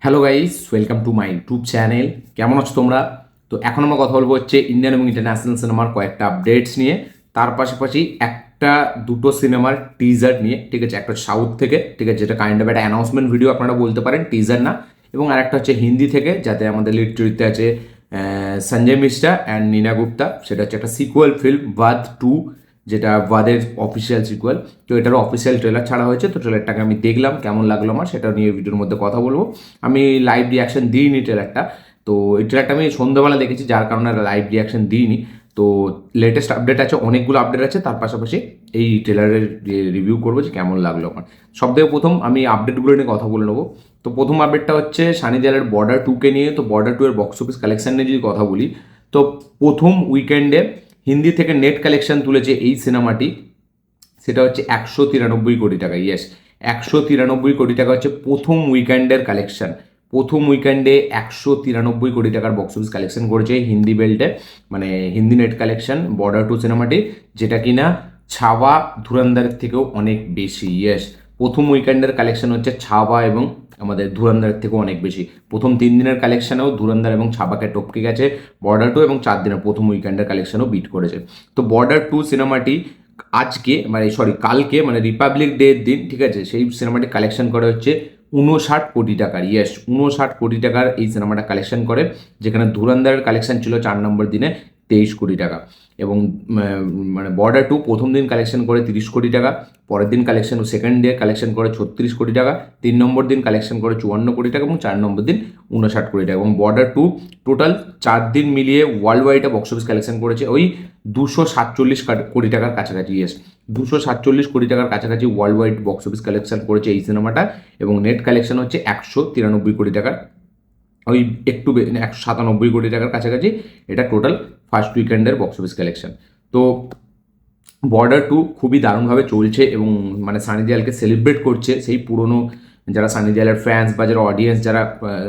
Hello guys, welcome to my YouTube channel. কেমন আছো তোমরা? তো এখন আমরা কথা বলবো হচ্ছে ইন্ডিয়ান এবং ইন্টারন্যাশনাল সিনেমার কয়েকটা আপডেটস নিয়ে, তার পাশাপাশি একটা দুটো সিনেমার টিজার নিয়ে। ঠিক আছে, একটা সাউথ থেকে, ঠিক আছে, যেটা কাইন্ড অফ একটা অ্যানাউন্সমেন্ট ভিডিও আপনারা বলতে পারেন, টিজার না। এবং আরেকটা হচ্ছে হিন্দি থেকে, যাতে আমাদের লিড চরিত্রে আছে সঞ্জয় মিশ্রা অ্যান্ড নীনা গুপ্তা। সেটা হচ্ছে একটা সিকুয়াল ফিল্ম বাদ 2, যেটা বাদের অফিসিয়াল সিকুয়াল। তো এটারও অফিসিয়াল ট্রেলার ছাড়া হয়েছে। তো ট্রেলারটাকে আমি দেখলাম, কেমন লাগলো আমার সেটা নিয়ে ভিডিওর মধ্যে কথা বলবো। আমি লাইভ রিয়াকশন দিইনি ট্রেলারটা। তো এই ট্রেলারটা আমি সন্ধ্যাবেলা দেখেছি, যার কারণে লাইভ রিয়াকশন দিইনি। তো লেটেস্ট আপডেট আছে, অনেকগুলো আপডেট আছে, তার পাশাপাশি এই ট্রেলারের রিভিউ করবো যে কেমন লাগলো আমার। সব থেকে প্রথম আমি আপডেটগুলো নিয়ে কথা বলে নেবো। তো প্রথম আপডেটটা হচ্ছে সানি দেওয়ালের বর্ডার 2কে নিয়ে। তো বর্ডার 2 এর বক্স অফিস কালেকশন নিয়ে যদি কথা বলি, তো প্রথম উইকেন্ডে হিন্দি থেকে নেট কালেকশন তুলেছে এই সিনেমাটি, সেটা হচ্ছে 193 কোটি টাকা। ইয়েস, 193 কোটি টাকা হচ্ছে প্রথম উইকেন্ডের কালেকশন। প্রথম উইকেন্ডে 193 কোটি টাকার বক্স অফিস কালেকশন করেছে হিন্দি বেল্টে, মানে হিন্দি নেট কালেকশন বর্ডার 2 সিনেমাটি, যেটা কিনা ছাওয়া ধুরন্ধরের থেকেও অনেক বেশি। ইয়েস, প্রথম উইকেন্ডের কালেকশন হচ্ছে ছাওয়া এবং আমাদের ধুরন্ধরের থেকেও অনেক বেশি। প্রথম 3 দিনের কালেকশনেও ধুরন্ধর এবং ছাবাকে টপকে গেছে বর্ডার 2, এবং 4 দিনের প্রথম উইকেন্ডের কালেকশনও বিট করেছে। তো বর্ডার 2 সিনেমাটি আজকে, মানে সরি কালকে, মানে রিপাবলিক ডে দিন, ঠিক আছে, সেই সিনেমাটি কালেকশন করে হচ্ছে 59 কোটি টাকার। ইয়েস, 59 কোটি টাকার এই সিনেমাটা কালেকশন করে, যেখানে ধুরন্ধরের কালেকশন ছিল 4 নম্বর দিনে 23 কোটি টাকা। এবং মানে বর্ডার 2 প্রথম দিন কালেকশন করে 30 কোটি টাকা, পরের দিন কালেকশন, সেকেন্ড ডে কালেকশন করে 36 কোটি টাকা, 3 নম্বর দিন কালেকশন করে 54 কোটি টাকা, এবং 4 নম্বর দিন 59 কোটি টাকা। এবং বর্ডার 2 টোটাল 4 দিন মিলিয়ে ওয়ার্ল্ড ওয়াইডে বক্স অফিস কালেকশন করেছে ওই 247 কোটি টাকার কাছাকাছি। ইয়েস, 247 কোটি টাকার কাছাকাছি world wide box office collection করেছে এই সিনেমাটা। এবং নেট কালেকশন হচ্ছে 193 কোটি টাকার, ওই একটু 197 কোটি টাকার কাছাকাছি। এটা টোটাল ফার্স্ট উইকেন্ডের বক্স অফিস কালেকশন। তো বর্ডার 2 খুবই দারুণভাবে চলছে, এবং মানে সানি দেওয়ালকে সেলিব্রেট করছে সেই পুরনো যারা সানি দেওয়ালের ফ্যান্স বা যারা অডিয়েন্স, যারা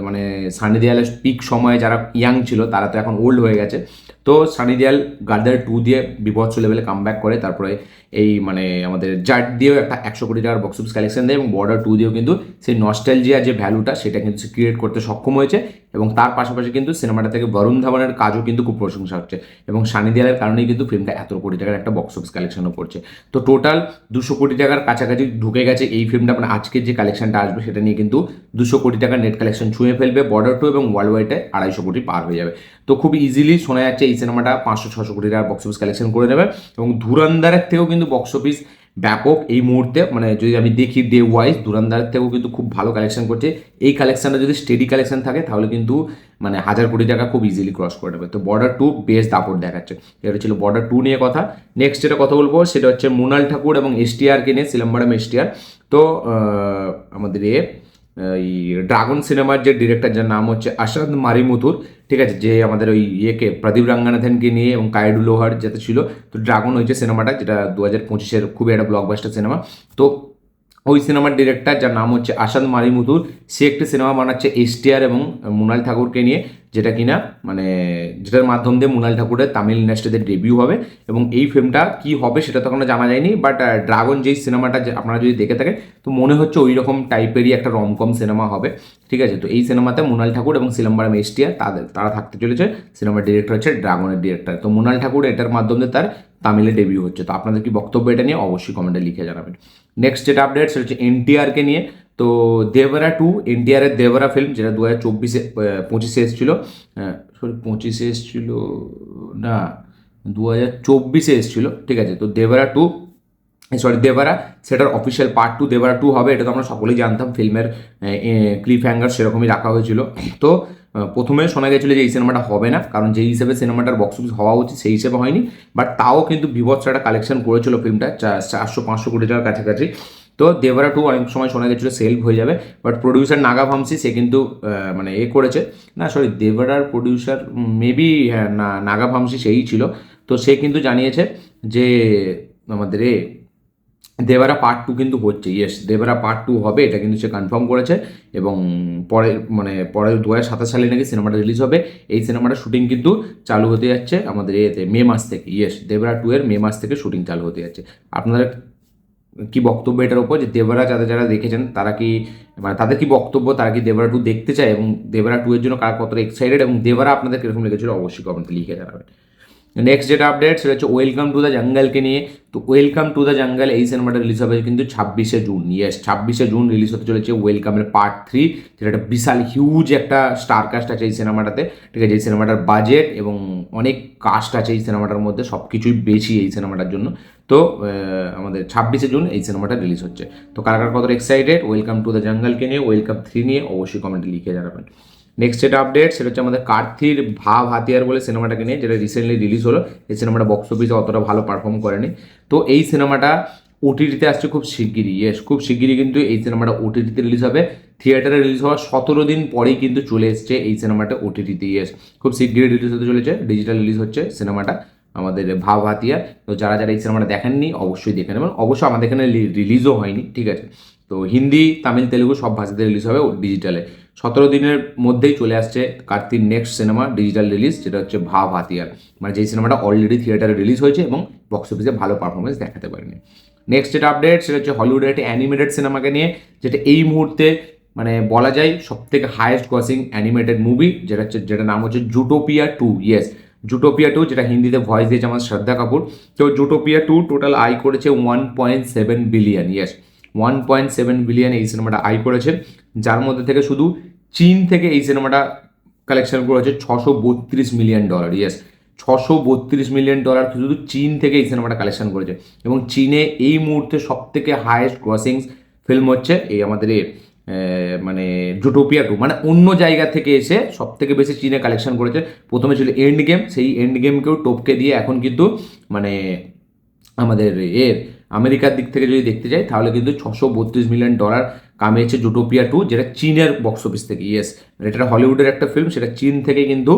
মানে সানি দেওয়ালের পিক সময়ে যারা ইয়াং ছিল, তারা তো এখন ওল্ড হয়ে গেছে। তো সানি দেওয়াল গাদ্দার 2 দিয়ে বিভৎস লেভেলে কামব্যাক করে, তারপরে এই মানে আমাদের জাট দিয়েও একটা 100 কোটি টাকার বক্স অফিস কালেকশন দেয়, এবং বর্ডার 2 দিয়েও কিন্তু সেই নস্টালজিয়া যে ভ্যালুটা, সেটা কিন্তু সে ক্রিয়েট করতে সক্ষম হয়েছে। এবং তার পাশাপাশি কিন্তু সিনেমাটা থেকে বরুণ ধাওয়ানের কাজও কিন্তু খুব প্রশংসা হচ্ছে, এবং সানি দেওয়ালের কারণেই কিন্তু ফিল্মটা এত কোটি টাকার একটা বক্স অফিস কালেকশনও করছে। তো টোটাল 200 কোটি টাকার কাছাকাছি ঢুকে গেছে এই ফিল্মটা, মানে আজকের যে কালেকশনটা আসবে সেটা নিয়ে কিন্তু 200 কোটি টাকার নেট কালেকশন ছুঁয়ে ফেলবে বর্ডার 2, এবং ওয়ার্ল্ড ওয়াইডে 250 কোটি পার হয়ে যাবে। তো খুব ইজিলি শোনা যাচ্ছে এই সিনেমাটা 500-600 কোটি টাকার বক্স অফিস কালেকশন করে নেবে। এবং ধুরন্ধরের থেকেও কিন্তু বক্স অফিস ব্যাপক এই মুহূর্তে, মানে যদি আমি দেখি ডে ওয়াইজ, ধুরন্ধরের থেকেও কিন্তু খুব ভালো কালেকশন করছে। এই কালেকশনটা যদি স্টেডি কালেকশন থাকে, তাহলে কিন্তু মানে 1000 কোটি টাকা খুব ইজিলি ক্রস করে নেবে। তো বর্ডার 2 বেশ দাপট দেখাচ্ছে। এটা ছিল বর্ডার 2 নিয়ে কথা। নেক্সট যেটা কথা বলবো সেটা হচ্ছে মৃণাল ঠাকুর এবং এসটিআরকে নিয়ে, সিলম্বরম এসটিআর। তো আমাদের এই ড্রাগন সিনেমার যে ডিরেক্টর, যার নাম হচ্ছে আশাদ মারিমুথুর, ঠিক আছে, যে আমাদের ওই ইয়েকে প্রদীপ রাঙ্গানাথনকে নিয়ে এবং কায়ডু লোহার যাতে ছিল। তো ড্রাগন হয়েছে সিনেমাটা, যেটা 2025-এর খুবই একটা ব্লকবাস্টার সিনেমা। তো ওই সিনেমার ডিরেক্টর, যার নাম হচ্ছে আসাদ মারিমুথুর, সে একটি সিনেমা বানাচ্ছে এসটিআর এবং মৃণাল ঠাকুরকে নিয়ে, যেটা কিনা মানে যেটার মাধ্যম দিয়ে মৃণাল ঠাকুরের তামিল ইন্ডাস্ট্রিতে ডেবিউ হবে। এবং এই ফিল্মটা কি হবে সেটা তো এখনো জানা যায়নি, বাট ড্রাগন যেই সিনেমাটা আপনারা যদি দেখে থাকেন, তো মনে হচ্ছে ওই রকম টাইপেরই একটা রমকম সিনেমা হবে। ঠিক আছে, তো এই সিনেমাতে মৃণাল ঠাকুর এবং সিলম্বরম এসটিআর তারা থাকতে চলেছে। সিনেমার ডিরেক্টর হচ্ছে ড্রাগনের ডিরেক্টর। তো মৃণাল ঠাকুর এটার মাধ্যমে তার তামিলে ডেবিউ হচ্ছে। তো আপনাদের কি বক্তব্য এটা নিয়ে অবশ্যই কমেন্টে লিখে জানাবেন। নেক্সট যেটা আপডেট সেটা হচ্ছে এনটিআরকে নিয়ে। তো দেবরা 2, এনটিআরের দেবরা ফিল্ম, যেটা 2025-25 এসেছিল, সরি 25-এ এসেছিল না, 2024-এ এসেছিল, ঠিক আছে। তো দেবরা, সেটার অফিসিয়াল পার্ট 2 দেবরা 2 হবে। এটা তো আমরা সকলেই জানতাম, ফিল্মের ক্লিফ হ্যাঙ্গার সেরকমই রাখা হয়েছিল। তো প্রথমে শোনা গেছিলো যে এই সিনেমাটা হবে না, কারণ যেই হিসেবে সিনেমাটার বক্স অফিস হওয়া উচিত সেই হিসেবে হয়নি। বাট তাও কিন্তু বিভৎস একটা কালেকশন করেছিল ফিল্মটা, 400-500 কোটি টাকার কাছাকাছি। তো দেবরা 2 অনেক সময় শোনা গেছিলো সেল হয়ে যাবে, বাট প্রডিউসার নাগা ভামসি সে কিন্তু মানে করেছে, না সরি দেবরার প্রডিউসার মেবি, হ্যাঁ না, নাগা ভামসি সেই ছিল। তো সে কিন্তু জানিয়েছে যে আমাদের দেবরা পার্ট 2 কিন্তু হচ্ছে। ইয়েস, দেবরা পার্ট 2 হবে, এটা কিন্তু সে কনফার্ম করেছে। এবং পরে 2027 সালে নাকি সিনেমাটা রিলিজ হবে। এই সিনেমাটা শুটিং কিন্তু চালু হতে যাচ্ছে আমাদের মে মাস থেকে। ইয়েস, দেবরা 2 এর মে মাস থেকে শুটিং চালু হতে যাচ্ছে। আপনারা কি বক্তব্য এটার উপর, যে দেবরা যারা যারা দেখেছেন তারা কি মানে তাদের কি বক্তব্য, তারা কি দেবরা 2 দেখতে চায়, এবং দেবরা 2 এর জন্য কারা কতটা এক্সাইটেড, এবং দেবরা আপনাদের কিরকম লেগেছিল অবশ্যই কমেন্টে লিখে জানাবেন। নেক্সট যেটা আপডেট সেটা হচ্ছে ওয়েলকাম টু দ্য জঙ্গলকে নিয়ে। তো ওয়েলকাম টু দ্য জঙ্গল এই সিনেমাটা রিলিজ হবে কিন্তু 26শে জুন। ইয়েস, 26শে জুন রিলিজ হতে চলেছে ওয়েলকামের পার্ট 3, যেটা একটা বিশাল হিউজ একটা স্টার কাস্ট আছে এই সিনেমাটাতে। ঠিক আছে, এই সিনেমাটার বাজেট এবং অনেক কাস্ট আছে এই সিনেমাটার মধ্যে, সব কিছুই বেশি এই সিনেমাটার জন্য। তো আমাদের 26শে জুন এই সিনেমাটা রিলিজ হচ্ছে। তো কারা কারা কত এক্সাইটেড ওয়েলকাম টু দ্য জঙ্গলকে নিয়ে, ওয়েলকাম 3 নিয়ে, অবশ্যই কমেন্টে লিখে জানাবেন। নেক্সট যেটা আপডেট সেটা হচ্ছে আমাদের কার্থির ভাব হাতিয়ার বলে সিনেমাটাকে নিয়ে, যেটা রিসেন্টলি রিলিজ হলো। এই সিনেমাটা বক্স অফিসে অতটা ভালো পারফর্ম করেনি। তো এই সিনেমাটা ওটিটিতে আসছে খুব শিগগিরই। ইয়েস, খুব শিগগিরই কিন্তু এই সিনেমাটা ওটিটিতে রিলিজ হবে। থিয়েটারে রিলিজ হওয়ার 17 দিন পরেই কিন্তু চলে এসছে এই সিনেমাটা ওটিটিতে। ইয়েস, খুব শিগগিরই রিলিজ হতে চলেছে, ডিজিটাল রিলিজ হচ্ছে সিনেমাটা আমাদের ভাব হাতিয়ার। তো যারা যারা এই সিনেমাটা দেখেননি অবশ্যই দেখে নেবেন। অবশ্য আমাদের এখানে রিলিজও হয়নি, ঠিক আছে। তো হিন্দি, তামিল, তেলুগু সব ভাষাতে রিলিজ হবে ডিজিটালে। 17 দিনের মধ্যেই চলে আসছে কার্তির নেক্সট সিনেমা ডিজিটাল রিলিজ, যেটা হচ্ছে ভাব হাতিয়ার, মানে যেই সিনেমাটা অলরেডি থিয়েটারে রিলিজ হয়েছে এবং বক্স অফিসে ভালো পারফরমেন্স দেখাতে পারেনি। নেক্সট যেটা আপডেট সেটা হচ্ছে হলিউডের একটি অ্যানিমেটেড সিনেমাকে নিয়ে, যেটা এই মুহূর্তে মানে বলা যায় সব থেকে হাইয়েস্ট ক্রসিং অ্যানিমেটেড মুভি, যেটা নাম হচ্ছে জুটোপিয়া 2। ইয়েস, জুটোপিয়া 2, যেটা হিন্দিতে ভয়েস দিয়েছে আমার শ্রদ্ধা কাপুর। তো জুটোপিয়া 2 টোটাল আয় করেছে 1.7 বিলিয়ন। ইয়েস, 1.7 বিলিয়ন এই সিনেমাটা আয় করেছে, যার মধ্যে থেকে শুধু চীন থেকে এই সিনেমাটা কালেকশন করেছে $632 মিলিয়ন। ইয়েস, $632 মিলিয়ন শুধু চীন থেকে এই সিনেমাটা কালেকশন করেছে। এবং চীনে এই মুহূর্তে সব থেকে হাইয়েস্ট ক্রসিং ফিল্ম হচ্ছে এই আমাদের মানে জুটোপিয়া 2, মানে অন্য জায়গা থেকে এসে সব থেকে বেশি চীনে কালেকশন করেছে। প্রথমে ছিল এন্ড গেম, সেই এন্ড গেমকেও টপকে দিয়ে এখন কিন্তু মানে আমাদের আমেরিকার দিক থেকে যদি দেখতে যাই তাহলে কিন্তু $632 মিলিয়ন কামিয়েছে জুটোপিয়া 2, যেটা চীনের বক্স অফিস থেকে। ইয়েস, এটা হলিউডের একটা ফিল্ম, সেটা চীন থেকে কিন্তু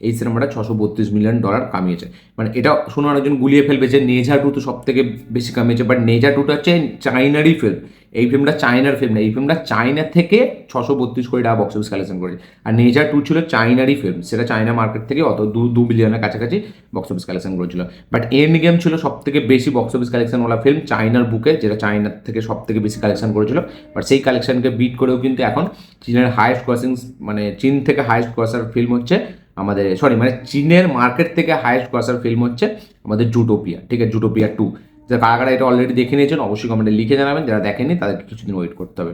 এই সিনেমাটা $632 মিলিয়ন কামিয়েছে। মানে এটা শুনে অনেকজন গুলিয়ে ফেলবে যে নেজা 2 তো সব থেকে বেশি কামিয়েছে, বাট নেজা 2টা হচ্ছে চাইনারই ফিল্ম। এই ফিল্মটা চায়নার ফিল্ম না, এই ফিল্মটা চায়না থেকে 632 কোটি টাকা বক্স অফিস কালেকশন করেছে। আর নেজা 2 ছিল চাইনারই ফিল্ম, সেটা চায়না মার্কেট থেকে অত 2 বিলিয়নের কাছাকাছি বক্স অফিস কালেকশন করেছিল। বাট এন্ড গেম ছিল সব থেকে বেশি বক্স অফিস কালেকশনওয়ালা ফিল্ম চায়নার বুকে, যেটা চায়নার থেকে সব থেকে বেশি কালেকশন করেছিল। বাট সেই কালেকশনকে বিট করেও কিন্তু এখন চীনের হাইয়েস্ট ক্রসিং, মানে চীন থেকে হাইয়েস্ট ক্রসার ফিল্ম হচ্ছে আমাদের মানে চীনের মার্কেট থেকে হাইয়েস্ট ক্রসার ফিল্ম হচ্ছে আমাদের জুটোপিয়া। ঠিক আছে, জুটোপিয়া 2। যারা কারা কারা এটা অলরেডি দেখে নিয়েছেন অবশ্যই কমেন্টে লিখে জানাবেন, যারা দেখেনি তাদেরকে কিছুদিন ওয়েট করতে হবে।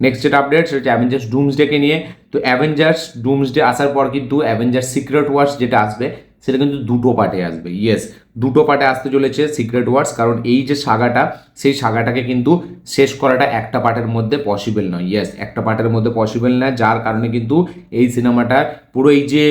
নেক্সট যেটা আপডেট সেটা হচ্ছে অ্যাভেঞ্জার্স ডুমসডেকে নিয়ে। তো অ্যাভেঞ্জার্স ডুমসডে আসার পর কিন্তু অ্যাভেঞ্জার্স সিক্রেট ওয়ার্স যেটা আসবে সেটা কিন্তু 2টো পার্টে আসবে। ইয়েস, 2টো পার্টে আসতে চলেছে সিক্রেট ওয়ার্স, কারণ এই যে সাগাটা, সেই সাগাটাকে কিন্তু শেষ করাটা একটা পার্টের মধ্যে পসিবল নয়। ইয়েস, একটা পার্টের মধ্যে পসিবল না, যার কারণে কিন্তু এই সিনেমাটা পুরো এই যে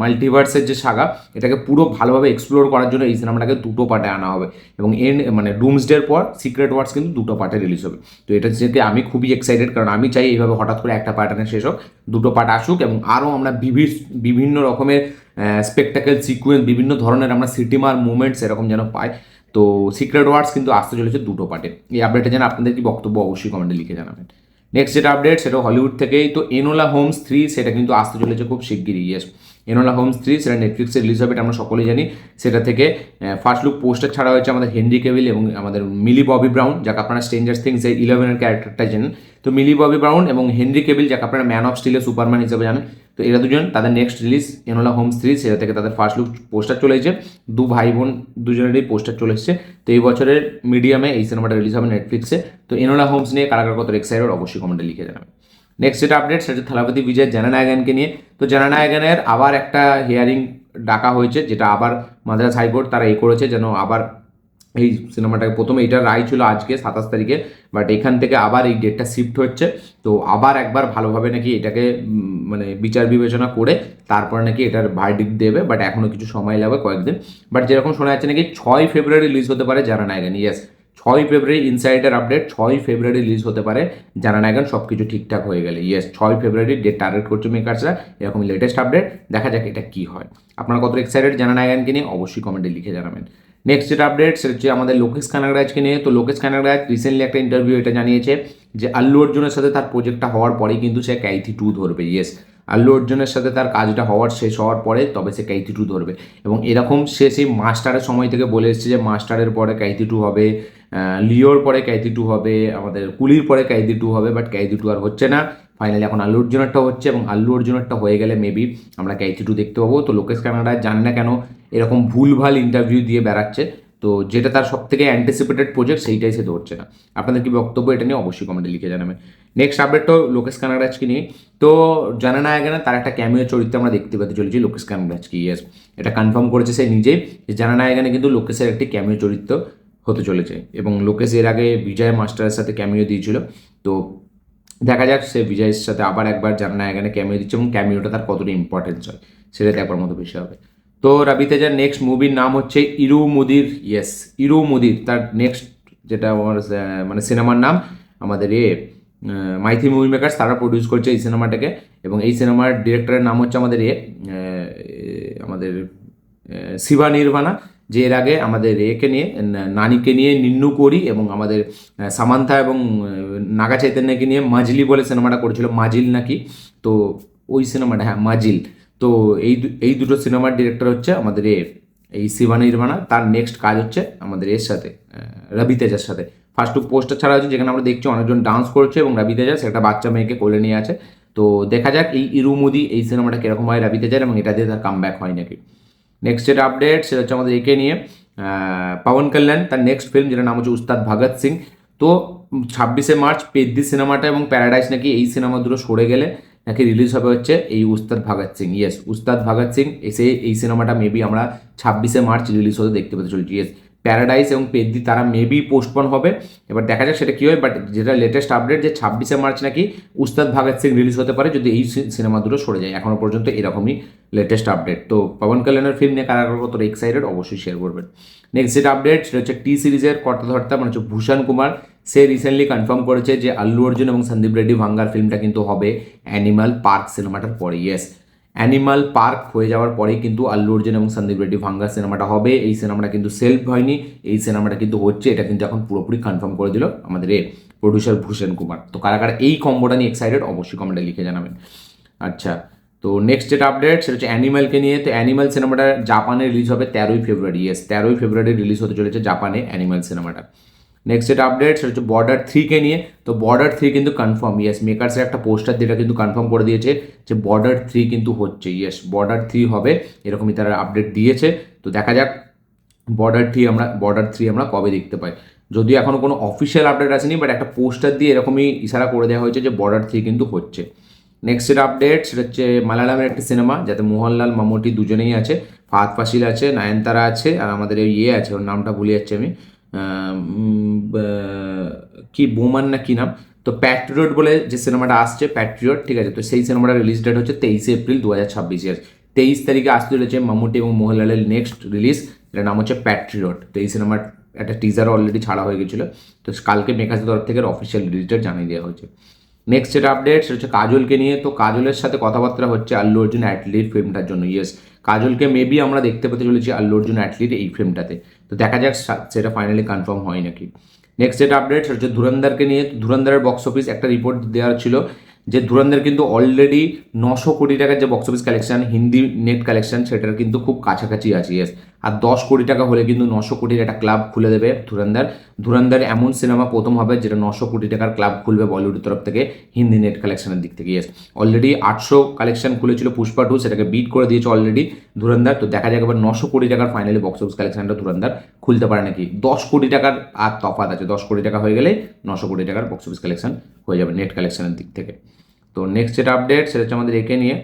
মাল্টিভার্সের যে সাগা, এটাকে পুরো ভালোভাবে এক্সপ্লোর করার জন্য এই সিনেমাটাকে 2টো পার্টে আনা হবে। এবং মানে ডুমসডের পর সিক্রেট ওয়ার্স কিন্তু 2টো পার্টে রিলিজ হবে। তো এটা থেকে আমি খুবই এক্সাইটেড, কারণ আমি চাই এইভাবে হঠাৎ করে একটা পার্ট আনে শেষ হোক, 2টো পার্ট আসুক এবং আরও আমরা বিভিন্ন রকমের স্পেকটাকেল সিকুয়েন্স, বিভিন্ন ধরনের আমরা সিটিমার মুভমেন্টস এরকম যেন পাই। তো সিক্রেট ওয়ার্স কিন্তু আসতে চলেছে 2টো পার্টে। এই আপডেটে যেন আপনাদের কি বক্তব্য অবশ্যই কমেন্টে লিখে জানাবেন। নেক্সট যেটা আপডেট সেটা হলিউড থেকেই। তো এনোলা হোমস 3 সেটা কিন্তু আসতে চলেছে খুব শিগগিরই। ইয়েস, এনোলা হোমস 3 সেটা নেটফ্লিক্সে রিলিজ হবে, এটা আমরা সকলেই জানি। সেটা থেকে ফার্স্ট লুক পোস্টার ছাড়া হয়েছে আমাদের হেনরি কেভিল এবং আমাদের মিলি ববি ব্রাউন, যাকে আপনারা স্ট্রেঞ্জার থিংস 11-এর ক্যারেক্টারটা জানেন। তো মিলি ববি ব্রাউন এবং হেনরি কেভিল, যাকে আপনারা ম্যান অফ স্টিলের সুপারম্যান হিসেবে জানেন। তো এরা দুজন, তাদের নেক্সট রিলিজ এনোলা হোমস 3, সেটা থেকে তাদের ফার্স্ট লুক পোস্টার চলে এসেছে। 2 ভাই বোন দুজনেরই পোস্টার চলে এসেছে। তো এই বছরের মিডিয়ামে এই সিনেমাটা রিলিজ হবে নেটফ্লিক্সে। তো এনোলা হোমস নিয়ে কারা কারা কত এক্সাইটেড অবশ্যই কমেন্টে লিখে জানাবেন। নেক্সট যেটা আপডেট সেটা হচ্ছে থালাপতি বিজয় জননায়কনকে নিয়ে। তো জননায়কনের আবার একটা হিয়ারিং ডাকা হয়েছে, যেটা আবার মাদ্রাস হাইকোর্ট তারা করেছে যেন আবার এই সিনেমাটাকে, প্রথমে এটার রায় ছিল আজকে 27 তারিখে, বাট এখান থেকে আবার এই ডেটটা শিফট হচ্ছে। তো আবার একবার ভালোভাবে নাকি এটাকে মানে বিচার বিবেচনা করে তারপরে নাকি এটার ভার্ডিক্ট দেবে, বাট এখনও কিছু সময় লাগবে কয়েকদিন। বাট যেরকম শোনা যাচ্ছে নাকি 6 ফেব্রুয়ারি রিলিজ হতে পারে জননায়কন। ইয়েস, 6 ফেব্রুয়ারি, ইনসাইডার আপডেট, 6 ফেব্রুয়ারি রিলিজ হতে পারে জননায়কন, সব কিছু ঠিকঠাক হয়ে গেলে। ইয়েস, 6 ফেব্রুয়ারি ডেট টার্গেট করছে মেকার্সরা, এরকম লেটেস্ট আপডেট। দেখা যাক এটা কি হয়। আপনারা কত এক্সাইটেড জননায়কনকে নিয়ে অবশ্যই কমেন্টে লিখে জানাবেন। নেক্সট যেটা আপডেট সেটা হচ্ছে আমাদের লোকেশ কানাগরাজকে নিয়ে। তো লোকেশ কানাগরাজ রিসেন্টলি একটা ইন্টারভিউ এটা জানিয়েছে যে আল্লু অর্জুনের সাথে তার প্রজেক্টটা হওয়ার পরেই কিন্তু সে ক্যাইথি 2 ধরবে। ইয়েস, আল্লু অর্জুনের সাথে তার কাজটা শেষ হওয়ার পরে তবে সে কাইতি 2 ধরবে। এবং এরকম সে সেই মাস্টারের সময় থেকে বলে এসেছে যে মাস্টারের পরে কাইতি 2 হবে, লিওর পরে কাইতি 2 হবে, আমাদের কুলির পরে কাইতি 2 হবে, বাট কাইতি 2 আর হচ্ছে না। ফাইনালি এখন আল্লু অর্জুনেরটা হচ্ছে, এবং আল্লু অর্জুনেরটা হয়ে গেলে মেবি আমরা কাইতি 2 দেখতে পাবো। তো লোকেশ কানাডা জানি না কেন এরকম ভুলভাল ইন্টারভিউ দিয়ে বেড়াচ্ছে, তো যেটা তার সব থেকে অ্যান্টিসিপেটেড প্রজেক্ট সেইটাই সে ধরছে না। আপনাদের কি বক্তব্য এটা নিয়ে অবশ্যই কমেন্টে লিখে জানাবেন। নেক্সট আপডেটটাও লোকেশ কানাডাজকে নিয়ে। তো জানা না আগে না তার একটা ক্যামিও চরিত্র আমরা দেখতে পেতে চলেছি লোকেশ কানাডাজকে। ইয়েস, এটা কনফার্ম করেছে সে নিজেই যে জানা না এখানে কিন্তু লোকেশের একটি ক্যামিও চরিত্র হতে চলেছে। এবং লোকেশ এর আগে বিজয় মাস্টারের সাথে ক্যামিও দিয়েছিল, তো দেখা যাক সে বিজয়ের সাথে আবার একবার জানা না এখানে ক্যামিও দিচ্ছে এবং ক্যামিওটা তার কতটা ইম্পর্টেন্স হয় সেটা দেখবার মতো বিষয় হবে। তো রবি তেজার নেক্সট মুভির নাম হচ্ছে ইরুমুদির। ইয়েস, ইরুমুদির তার নেক্সট যেটা আমার মানে সিনেমার নাম। আমাদের মাইথি মুভি মেকার্স তারা প্রডিউস করছে এই সিনেমাটাকে, এবং এই সিনেমার ডিরেক্টরের নাম হচ্ছে আমাদের আমাদের শিবা নির্বাণা, যে এর আগে আমাদের একে নিয়ে নানিকে নিয়ে নিন্নু করি এবং আমাদের সামান্থা এবং নাগা চৈতন্যকে নিয়ে মাজলি বলে সিনেমাটা করেছিল, মাজিল নাকি, তো ওই সিনেমাটা, হ্যাঁ মাজিল। তো এই দুটো সিনেমার ডিরেক্টর হচ্ছে আমাদের এই শিবা নির্বাণা। তার নেক্সট কাজ হচ্ছে আমাদের এর সাথে রবি তেজার সাথে। ফার্স্ট পোস্টার ছাড়া হচ্ছে যেখানে আমরা দেখছি অনেকজন ডান্স করছে এবং রবি তেজা একটা বাচ্চা মেয়েকে কোলে নিয়ে আছে। তো দেখা যাক এই ইরুমুদি এই সিনেমাটা কীরকম হয় রবি তেজার, এবং এটা দিয়ে তার কামব্যাক হয় নাকি। নেক্সট যেটা আপডেট সেটা হচ্ছে আমাদের একে নিয়ে পবন কল্যাণ তার নেক্সট ফিল্ম যেটার নাম হচ্ছে উস্তাদ ভগৎ সিং। তো 26শে মার্চ পেদ্দি সিনেমাটা এবং প্যারাডাইস নাকি এই সিনেমা দুটো সরে গেলে নাকি রিলিজ হবে হচ্ছে এই উস্তাদ ভগৎ সিং। ইয়েস, উস্তাদ ভগৎ সিং এসে এই সিনেমাটা মেবি আমরা 26শে মার্চ রিলিজ হতে দেখতে পেতে চলছি। ইয়েস, প্যারাডাইস এবং পেদ্দি তারা মেবি পোস্টপন হবে, এবার দেখা যাক সেটা কী হয়। বাট যেটা লেটেস্ট আপডেট যে 26শে মার্চ নাকি উস্তাদ ভগৎ সিং রিলিজ হতে পারে যদি এই সিনেমা দুটো সরে যায়। এখনও পর্যন্ত এরকমই লেটেস্ট আপডেট। তো পবন কল্যাণের ফিল্ম নিয়ে কারা কতটা এক্সাইটেড অবশ্যই শেয়ার করবেন। নেক্সট যেটা আপডেট সেটা হচ্ছে টি সিরিজের কর্তাধর্তা মানে হচ্ছে ভূষণ কুমার, সে রিসেন্টলি কনফার্ম করেছে যে আল্লু অর্জুন এবং সন্দীপ রেড্ডি ভাঙ্গার ফিল্মটা কিন্তু হবে অ্যানিমাল পার্ক সিনেমাটার পরে। ইয়েস, অ্যানিমাল পার্ক হয়ে যাওয়ার পরেই কিন্তু আল্লু অর্জুন এবং সন্দীপ রেড্ডি ভাঙ্গার সিনেমাটা হবে। এই সিনেমাটা কিন্তু সেলফ হয়নি, এই সিনেমাটা কিন্তু হচ্ছে, এটা কিন্তু এখন পুরোপুরি কনফার্ম করে দিল আমাদের প্রডিউসার ভূষণ কুমার। তো কারা কারা এই কম্বোটা নিয়ে এক্সাইটেড অবশ্যই কমেন্টে লিখে জানাবেন। আচ্ছা, তো নেক্সট যেটা আপডেট সেটা হচ্ছে অ্যানিমালকে নিয়ে। তো অ্যানিমাল সিনেমাটা জাপানে রিলিজ হবে 13ই ফেব্রুয়ারি। ইয়েস, 13ই ফেব্রুয়ারি রিলিজ হতে চলেছে জাপানে অ্যানিমাল সিনেমাটা। নেক্সট যেটা আপডেট সেটা হচ্ছে বর্ডার 3কে নিয়ে। তো বর্ডার 3 কিন্তু কনফার্ম। ইয়েস, মেকার্সের একটা পোস্টার যেটা কিন্তু কনফার্ম করে দিয়েছে যে বর্ডার 3 কিন্তু হচ্ছে। ইয়েস, বর্ডার 3 হবে, এরকমই তারা আপডেট দিয়েছে। তো দেখা যাক বর্ডার 3 আমরা কবে দেখতে পাই। যদিও এখনও কোনো অফিসিয়াল আপডেট আসেনি, বাট একটা পোস্টার দিয়ে এরকমই ইশারা করে দেওয়া হয়েছে যে বর্ডার 3 কিন্তু হচ্ছে। নেক্সট যেটা আপডেট সেটা হচ্ছে মালায়ালামের একটি সিনেমা যাতে মোহনলাল মামুটি দুজনেই আছে, ফাহাদ ফাসিল আছে, নয়নতারা আছে, আর আমাদের আছে ওর নামটা ভুলে যাচ্ছি আমি, কি বোমান না কি নাম। তো প্যাট্রিয়ট বলে যে সিনেমাটা আসছে, প্যাট্রিয়ট, ঠিক আছে। তো সেই সিনেমাটা রিলিজ ডেট হচ্ছে 23শে এপ্রিল 2026। 23 তারিখে আসতে চলেছে মামুটি এবং মোহনলালের নেক্সট রিলিজ, এটার নাম হচ্ছে প্যাট্রিয়ট। তো এই সিনেমার একটা টিজার অলরেডি ছাড়া হয়ে গেছিলো, তো কালকে মেকার্সের তরফ থেকে অফিসিয়াল রিলিজ ডেট জানিয়ে দেওয়া হয়েছে। নেক্সট যেটা আপডেট সেটা হচ্ছে কাজলকে নিয়ে। তো কাজলের সাথে কথাবার্তা হচ্ছে আল্লু অর্জুন অ্যাথলিট ফিল্মটার জন্য। ইয়েস, কাজলকে মেবি আমরা দেখতে পেতে চলেছি আল্লু অর্জুন অ্যাথলিট এই ফিল্মটাতে। তো দেখা যাক সেটা ফাইনালি কনফার্ম হয় নাকি। নেক্সট যেটা আপডেট সেটা হচ্ছে ধুরন্ধরকে নিয়ে। ধুরন্ধরের বক্স অফিস একটা রিপোর্ট দেওয়া ছিল যে ধুরন্ধর কিন্তু অলরেডি 900 কোটি টাকার যে box office collection, Hindi net collection, সেটার কিন্তু খুব কাছাকাছি আছে। ইয়েস, আর 10 কোটি টাকা হলে কিন্তু 900 কোটির একটা ক্লাব খুলে দেবে ধুরন্ধর। ধুরন্ধর এমন সিনেমা প্রথম হবে যেটা 900 কোটি টাকার ক্লাব খুলবে বলিউডের তরফ থেকে হিন্দি নেট কালেকশনের দিক থেকে। ইয়েস, অলরেডি 800 কালেকশন খুলেছিল পুষ্পা 2, সেটাকে বিট করে দিয়েছে অলরেডি ধুরন্ধর। তো দেখা যাক এবার 900 কোটি টাকার ফাইনালি বক্স অফিস কালেকশনটা ধুরন্ধর খুলতে পারে নাকি। 10 কোটি টাকার আর তফাৎ আছে, 10 কোটি টাকা হয়ে গেলে 900 কোটি টাকার বক্স অফিস কালেকশন হয়ে যাবে নেট কালেকশনের দিক থেকে। তো নেক্সট যেটা আপডেট সেটা হচ্ছে আমাদের একে নিয়ে।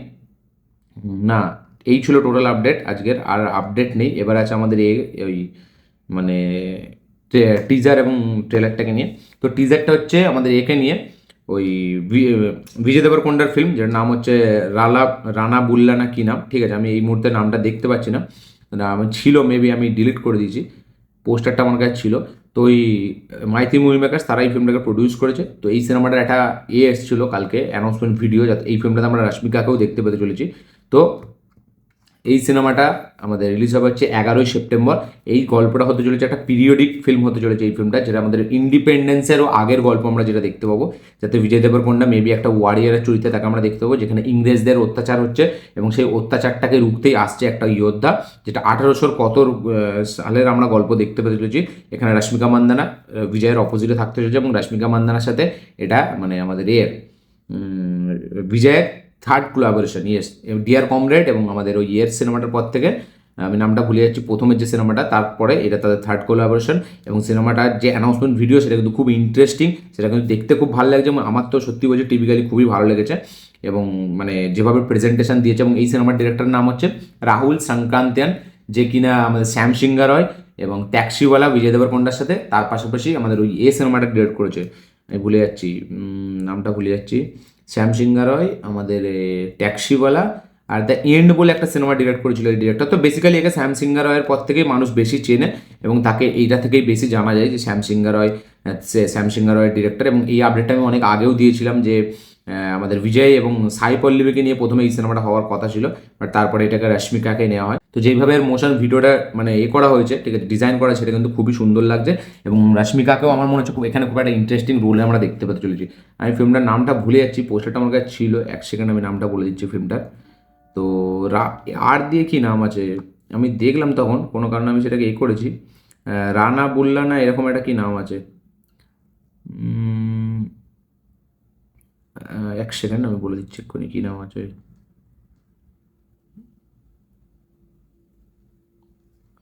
না, এই ছিল টোটাল আপডেট আজকের, আর আপডেট নেই। এবার আছে আমাদের ওই মানে টিজার এবং ট্রেলারটাকে নিয়ে। তো টিজারটা হচ্ছে আমাদের একে নিয়ে, ওই বিজয় দেবরকোন্ডার ফিল্ম যেটার নাম হচ্ছে রানা বুল্লা না কি নাম, ঠিক আছে, আমি এই মুহূর্তে নামটা দেখতে পাচ্ছি না, আমি ছিল মেবি আমি ডিলিট করে দিয়েছি, পোস্টারটা আমার কাছে ছিল। তো ওই মাইথি মুভি মেকার্স তারা এই ফিল্মটাকে প্রডিউস করেছে। তো এই সিনেমাটার একটা এসেছিলো কালকে অ্যানাউন্সমেন্ট ভিডিও, যাতে এই ফিল্মটাতে আমরা রশ্মিকাকেও দেখতে পেতে চলেছি। তো এই সিনেমাটা আমাদের রিলিজ হবে হচ্ছে 11ই সেপ্টেম্বর। এই গল্পটা হতে চলেছে একটা পিরিয়ডিক ফিল্ম হতে চলেছে এই ফিল্মটা, যেটা আমাদের ইন্ডিপেন্ডেন্সেরও আগের গল্প আমরা যেটা দেখতে পাবো, যাতে বিজয় দেবরকোন্ডা মেবি একটা ওয়ারিয়ারের চরিত্রে তাকে আমরা দেখতে পাবো, যেখানে ইংরেজদের অত্যাচার হচ্ছে এবং সেই অত্যাচারটাকে রুখতেই আসছে একটা যোদ্ধা, যেটা 1800 কত সালের আমরা গল্প দেখতে পেতে চলেছি। এখানে রশ্মিকা মান্দানা বিজয়ের অপোজিটে থাকতে চলেছে এবং রশ্মিকা মান্দানার সাথে এটা মানে আমাদের বিজয়ের third collaboration, yes, dear comrade এবং আমাদের ওই সিনেমাটার পর থেকে আমি নামটা ভুলে যাচ্ছি, প্রথমের যে সিনেমাটা, তারপরে এটা তাদের থার্ড কোলাবোরেশন। এবং সিনেমাটার যে অ্যানাউন্সমেন্ট ভিডিও সেটা কিন্তু খুব ইন্টারেস্টিং, সেটা কিন্তু দেখতে খুব ভালো লাগছে এবং আমার তো সত্যি বলছি টিপিক্যালি খুবই ভালো লেগেছে এবং মানে যেভাবে প্রেজেন্টেশন দিয়েছে। এবং এই সিনেমার ডিরেক্টরের নাম হচ্ছে রাহুল সংক্রান্তিয়ান, যে কিনা আমাদের শ্যাম সিঙ্গার হয় এবং ট্যাক্সিওয়ালা বিজয় দেবরকোন্ডার সাথে তার পাশাপাশি আমাদের ওই সিনেমাটা ডিরেক্ট করেছে, আমি ভুলে যাচ্ছি নামটা ভুলে যাচ্ছি, শ্যাম সিঙ্গার হয় আমাদের ট্যাক্সিওয়ালা আর দ্য এন্ড বলে একটা সিনেমা ডিরেক্ট করেছিল এই ডিরেক্টর। তো বেসিক্যালি একে শ্যাম সিঙ্গার রয়ের পর থেকেই মানুষ বেশি চেনে এবং তাকে এইটা থেকেই বেশি জানা যায় যে শ্যাম সিঙ্গার রয় শ্যাম সিঙ্গার রয়ের ডিরেক্টর। এবং এই আপডেটটা আমি অনেক আগেও দিয়েছিলাম যে আমাদের বিজয় এবং সাই পল্লবীকে নিয়ে প্রথমে এই সিনেমাটা হওয়ার কথা ছিল, বাট তারপরে এটাকে রশ্মিকাকে নেওয়া হয়। তো যেইভাবে এর মোশন ভিডিওটা মানে করা হয়েছে, ঠিক আছে, ডিজাইন করা, সেটা কিন্তু খুবই সুন্দর লাগছে এবং রশ্মিকাকেও আমার মনে হচ্ছে এখানে খুব একটা ইন্টারেস্টিং রোলে আমরা দেখতে পেতে চলেছি। আমি ফিল্মটার নামটা ভুলে যাচ্ছি, পোস্টারটা আমার কাছে ছিল, এক সেকেন্ড আমি নামটা বলে দিচ্ছি ফিল্মটার। তো আর দিয়ে কি নাম আছে আমি দেখলাম তখন, কোনো কারণে আমি সেটাকে করেছি, রানা বুল্লা না এরকম একটা কি নাম আছে, এক সেকেন্ড আমি বলে দিচ্ছি এক্ষুনি কী নাম আছে।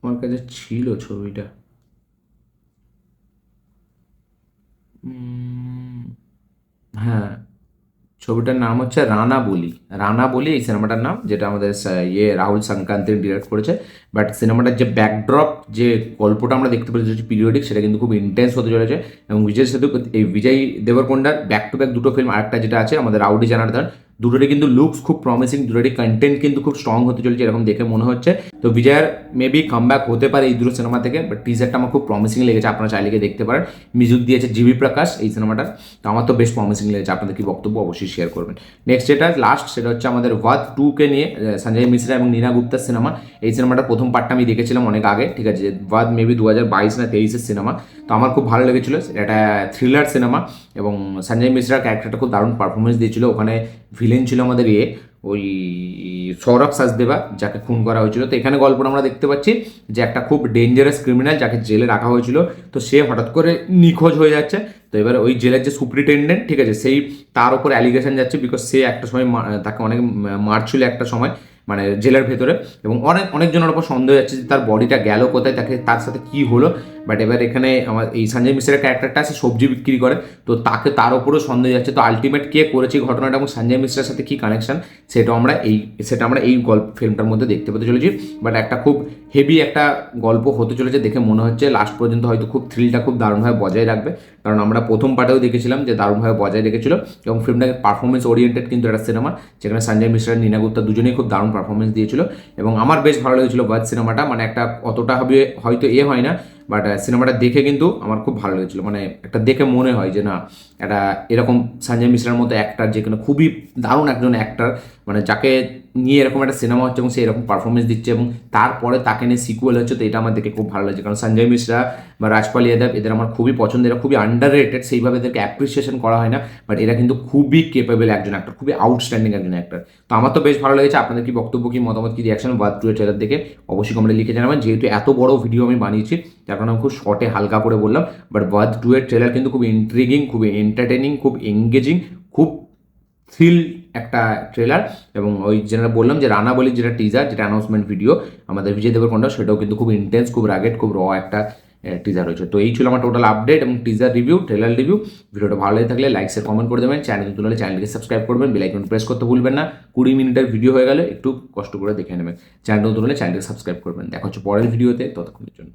আমার কাছে ছিল ছবিটা, হ্যাঁ, ছবিটার নাম হচ্ছে রানা বলি। রানা বলি এই সিনেমাটার নাম, যেটা আমাদের রাহুল সংক্রান্তি ডিরেক্ট করেছে। বাট সিনেমাটার যে ব্যাকড্রপ, যে গল্পটা আমরা দেখতে পেয়েছি পিরিয়ডিক, সেটা কিন্তু খুব ইন্টেন্স হতে চলেছে। এবং বিজয় দেবরকোন্ডার ব্যাক টু ব্যাক দুটো ফিল্ম, আরেকটা যেটা আছে আমাদের রাউডি জানার্দন, দুটোরই কিন্তু লুকস খুব প্রমিসিং, দুটোরই কন্টেন্ট কিন্তু খুব স্ট্রং হতে চলেছে এরকম দেখে মনে হচ্ছে। তো বিজয়ের মেবি কামব্যাক হতে পারে এই দুটো সিনেমা থেকে, বাট টিজারটা আমার খুব প্রমিসিং লেগেছে, আপনারা চাইলে গিয়ে দেখতে পারেন। মিউজিক দিয়েছে জিবি প্রকাশ এই সিনেমাটার, তো আমার তো বেশ প্রমিসিং লেগেছে। আপনাদের কি বক্তব্য অবশ্যই শেয়ার করবেন। নেক্সট যেটা লাস্ট, সেটা হচ্ছে আমাদের ওয়াদ 2-কে নিয়ে, সঞ্জয় মিশ্রা এবং নীনা গুপ্তার সিনেমা। এই সিনেমাটার প্রথম পার্টটা আমি দেখেছিলাম অনেক আগে, ঠিক আছে, ওয়াদ মেবি 2022 না 2023-এর সিনেমা। তো আমার খুব ভালো লেগেছিল, এটা থ্রিলার সিনেমা এবং সঞ্জয় মিশ্রার ক্যারেক্টারটা খুব দারুণ পারফরমেন্স দিয়েছিল। ওখানে ভিলেন ছিল আমাদের ওই সৌরভ সাজদেবা, যাকে খুন করা হয়েছিল। তো এখানে গল্পটা আমরা দেখতে পাচ্ছি যে একটা খুব ডেঞ্জারাস ক্রিমিনাল যাকে জেলে রাখা হয়েছিল, তো সে হঠাৎ করে নিখোঁজ হয়ে যাচ্ছে। তো এবার ওই জেলের যে সুপ্রিটেন্ডেন্ট, ঠিক আছে, সেই তার ওপর অ্যালিগেশন যাচ্ছে, বিকজ সে একটা সময় তাকে অনেক মারছিল একটা সময় মানে জেলের ভেতরে, এবং অনেকজনের ওপর সন্দেহ যাচ্ছে যে তার বডিটা গেল কোথায়, তার সাথে কি হলো। বাট এবার এখানে আমার এই সঞ্জয় মিশ্রের ক্যারেক্টারটা আছে সবজি বিক্রি করে, তো তার ওপরও সন্দেহ যাচ্ছে। তো আলটিমেট কে করেছে ঘটনাটা এবং সঞ্জয় মিশ্রের সাথে কি কানেকশন, সেটা আমরা এই গল্প ফিল্মটার মধ্যে দেখতে পেতে চলেছি। বাট একটা খুব হেভি একটা গল্প হতে চলেছে দেখে মনে হচ্ছে, লাস্ট পর্যন্ত হয়তো খুব থ্রিলটা খুব দারুণভাবে বজায় রাখবে, কারণ আমরা প্রথম পার্টেও দেখেছিলাম যে দারুণভাবে বজায় রেখেছিল। এবং ফিল্মটাকে পারফরমেন্স ওরিয়েন্টেড কিন্তু একটা সিনেমা, যেখানে সঞ্জয় মিশ্রা নীনা গুপ্তা দুজনেই খুব দারুণ পারফরমেন্স দিয়েছিল এবং আমার বেশ ভালো লেগেছিল ওয়াদ সিনেমাটা। মানে একটা অতটা হবে হয়তো হয় না, বাট সিনেমাটা দেখে কিন্তু আমার খুব ভালো লেগেছিলো। মানে একটা দেখে মনে হয় যে না, একটা এরকম সঞ্জয় মিশ্রার মতো অ্যাক্টার, যেখানে খুবই দারুণ একজন অ্যাক্টার, মানে যাকে নিয়ে এরকম একটা সিনেমা হচ্ছে এবং সে এরকম পারফরমেন্স দিচ্ছে এবং তারপরে তাকে নিয়ে সিকুয়েল হচ্ছে, তো এটা আমার দেখে খুব ভালো লাগছে। কারণ সঞ্জয় মিশ্রা বা রাজপাল ইয়াদব এদের আমার খুবই পছন্দ, এরা খুবই আন্ডার রেটেড, সেইভাবে এদেরকে অ্যাপ্রিসিয়েশন করা হয় না, বাট এরা কিন্তু খুবই কেপেবল একজন অ্যাক্টর, খুবই আউটস্ট্যান্ডিং একজন অ্যাক্টর। তো আমার তো বেশ ভালো লেগেছে। আপনাদের কি বক্তব্য, কি মতামত, কি রিয়াকশন ওয়াদ 2 এর ট্রেলার দেখে অবশ্যই কমেন্টে লিখে জানাবেন। যেহেতু এত বড় ভিডিও আমি বানিয়েছি, তার কারণে আমি খুব শর্টে হালকা করে বললাম, বাট ওয়াদ 2 এর ট্রেলার কিন্তু খুব ইন্ট্রিগিং, খুব এন্টারটেনিং, খুব এঙ্গেজিং, খুব থ্রিল একটা ট্রেলার। এবং ওই যেটা বললাম যে রানা বলি যেটা টিজার, যেটা অ্যানাউন্সমেন্ট ভিডিও আমাদের বিজয় দেবরকোন্ডা, সেটাও কিন্তু খুব ইন্টেন্স, খুব রাগেড, খুব র একটা টিজার হয়েছে। তো এই ছিল আমার টোটাল আপডেট এবং টিজার রিভিউ, ট্রেলার রিভিউ। ভিডিওটা ভালো লেগে থাকলে লাইক শেয়ার কমেন্ট করে দেবেন, চ্যানেল নতুন হলে চ্যানেলকে সাবস্ক্রাইব করবেন, বেল আইকন প্রেস করতে ভুলবেন না। 20 মিনিটের ভিডিও হয়ে গেলে একটু কষ্ট করে দেখে নেবেন। চ্যানেল নতুন হলে চ্যানেলকে সাবস্ক্রাইব করবেন। দেখা হচ্ছে পরের ভিডিওতে, ততক্ষণের জন্য।